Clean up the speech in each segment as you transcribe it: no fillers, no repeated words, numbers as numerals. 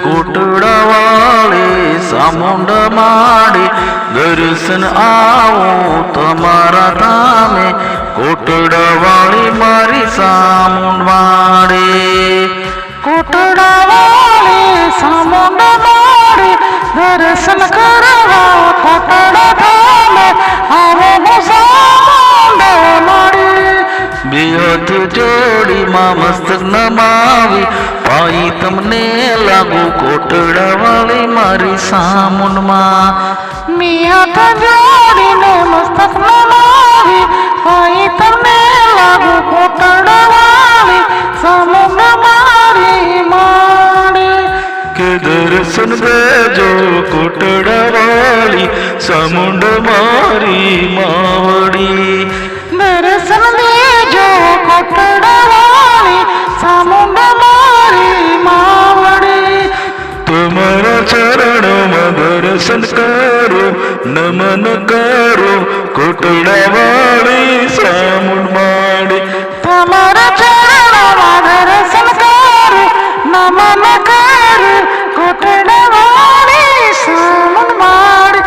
કોટડાવાળે સામુંડ માડી દર્શન આવો તમારા ધામે કોટડાવાળી મારી સામુંડ માડી કોટડાવાળી સામુંડ માડી દર્શન કરવા કોટડા ધામે આવો સામુંડ માડી બે હાથ જોડીમાં મસ્તક નમાવી ભાઈ તમને લાગુ કોટડાવાળી મારી સામુંડમાં મિયા હાથ જોડીને મસ્તક નમાવી ભાઈ તમને લાગુ કોટડાવાળી સામુંડ મારી માડી કે દર્શન દેજો કોટડાવાળી સામુંડ મારી માવડી દર્શન દેજો કોટડાવાળી સામુંડ મારી માવડી તમારા ચરણોમાં દર્શન કરો નમન કરો કોટડાવાળી સામુંડ માડી તમારા ચરણોમાં દર્શન કરું નમન કરું કોટડાવાળી સામુંડ માડી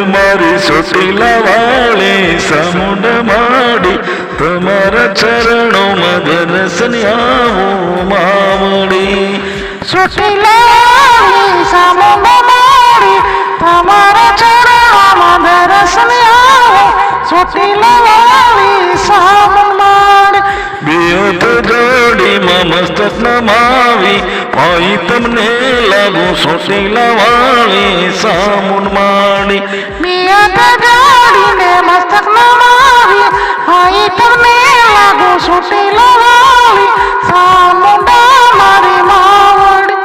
મારી ચોટીલા વાળી સામુંડ માડી તમારા ચરણોમાં દર્શન આવો માવડી ચોટીલાવાળી સામુંડ માડી તમારા ચરણોમાં દર્શન આવો ચોટીલાવાળી સામુંડ માડી બે હાથ જોડીમાં મસ્તક નમાવી ભાઈ તમને લાગુ ચોટીલા વાળી સામુંડ માડી મિયા ગાડીને મસ્તક નમાવી ભાઈ તમને લાગુ ચોટીલાવાળી સામુંડ મારી માવડી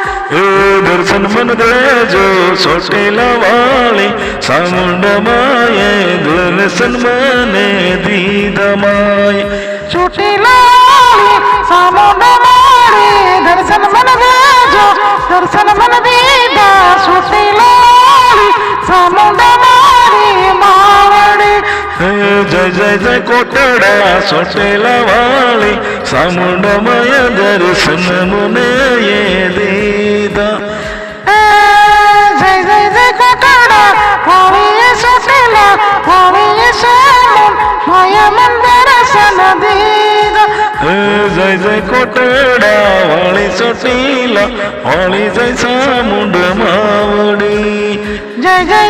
દર્શન મન દેજો ચોટીલા વાળી સામુંડ માએ દર્શન મને દીધા માય ચોટીલાવાળી સામુંડ મારી દર્શન મન દેજો દર્શન મન દીધા ચોટીલાવાળી સામુંડ મારી માવડી જય જય જય કોટડા ચોટીલા વાળી સામુંડ માય દર્શન મને દીધા જય જય જય કોટડા વાળી ચોટીલા વાળી સામુંડ માયા મન દર્શન દીધા જય જય કોટડા વાળી ચોટીલા વાળી જય સામુંડ માવડી જય જય